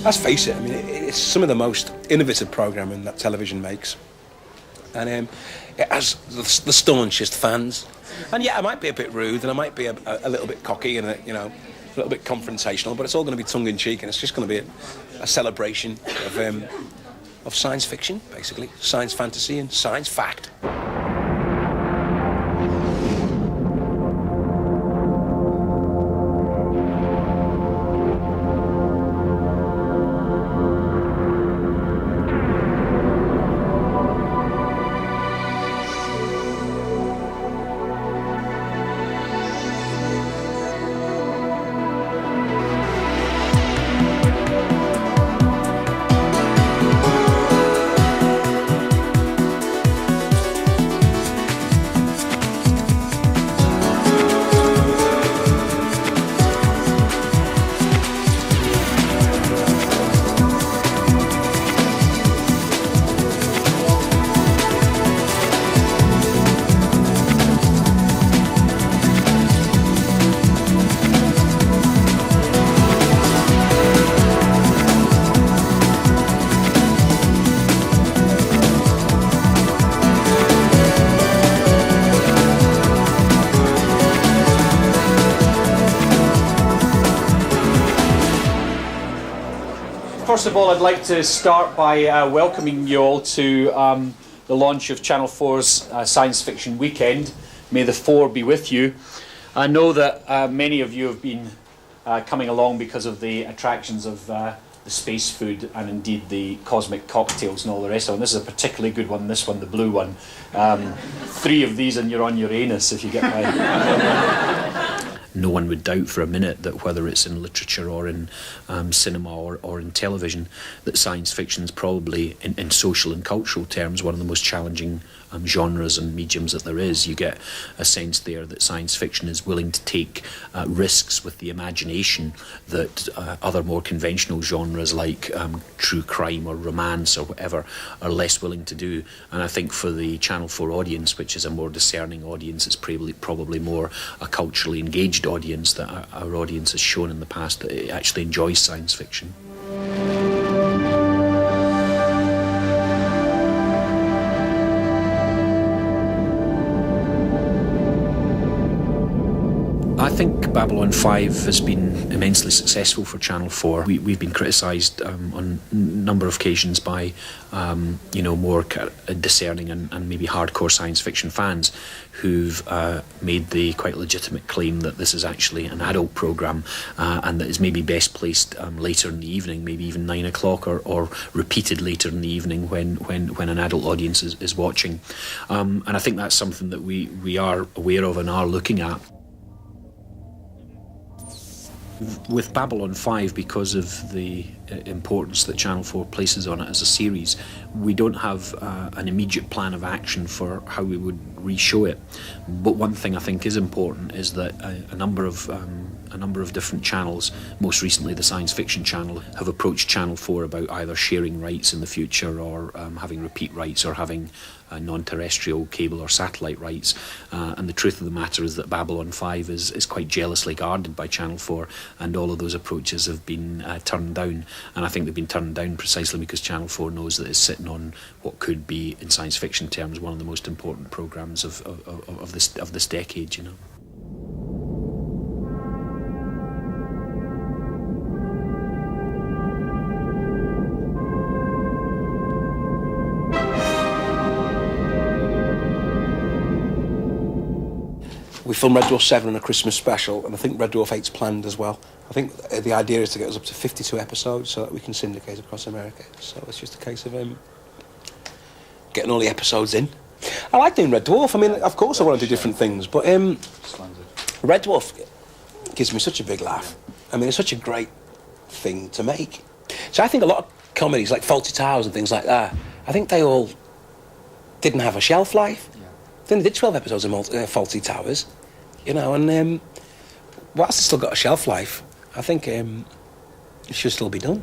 let's face it, I mean, it's some of the most innovative programming that television makes. And it has the staunchest fans. And yeah, I might be a bit rude and I might be a little bit cocky and, a little bit confrontational, but it's all going to be tongue-in-cheek and it's just going to be a celebration of science fiction, basically. Science fantasy and science fact. First of all, I'd like to start by welcoming you all to the launch of Channel 4's Science Fiction Weekend. May the 4 be with you. I know that many of you have been coming along because of the attractions of the space food and indeed the cosmic cocktails and all the rest of them. This is a particularly good one, this one, the blue one. 3 of these and you're on Uranus, if you get my... No one would doubt for a minute that whether it's in literature or in cinema or in television, that science fiction is probably, in social and cultural terms, one of the most challenging genres and mediums that there is. You get a sense there that science fiction is willing to take risks with the imagination that other more conventional genres like true crime or romance or whatever are less willing to do. And I think for the Channel 4 audience, which is a more discerning audience, it's probably more a culturally engaged audience, that our audience has shown in the past that it actually enjoys science fiction. I think Babylon 5 has been immensely successful for Channel 4. We've been criticised on a number of occasions by more discerning and maybe hardcore science fiction fans who've made the quite legitimate claim that this is actually an adult programme and that is maybe best placed later in the evening, maybe even 9 o'clock or repeated later in the evening when an adult audience is watching. And I think that's something that we are aware of and are looking at. With Babylon 5, because of the importance that Channel 4 places on it as a series, we don't have an immediate plan of action for how we would re-show it. But one thing I think is important is that a number of different channels, most recently the Science Fiction Channel, have approached Channel 4 about either sharing rights in the future or having repeat rights or having non-terrestrial cable or satellite rights. And the truth of the matter is that Babylon 5 is quite jealously guarded by Channel 4, and all of those approaches have been turned down. And I think they've been turned down precisely because Channel 4 knows that it's sitting on what could be, in science fiction terms, one of the most important programmes of this decade, you know. We filmed Red Dwarf 7 and a Christmas special, and I think Red Dwarf 8's planned as well. I think the idea is to get us up to 52 episodes so that we can syndicate across America. So it's just a case of getting all the episodes in. I like doing Red Dwarf. I mean, of course I want to do different things, but Red Dwarf gives me such a big laugh. I mean, it's such a great thing to make. So I think a lot of comedies, like Fawlty Towers and things like that, I think they all didn't have a shelf life. Then they did 12 episodes of Fawlty Towers, you know, and whilst it's still got a shelf life, I think it should still be done.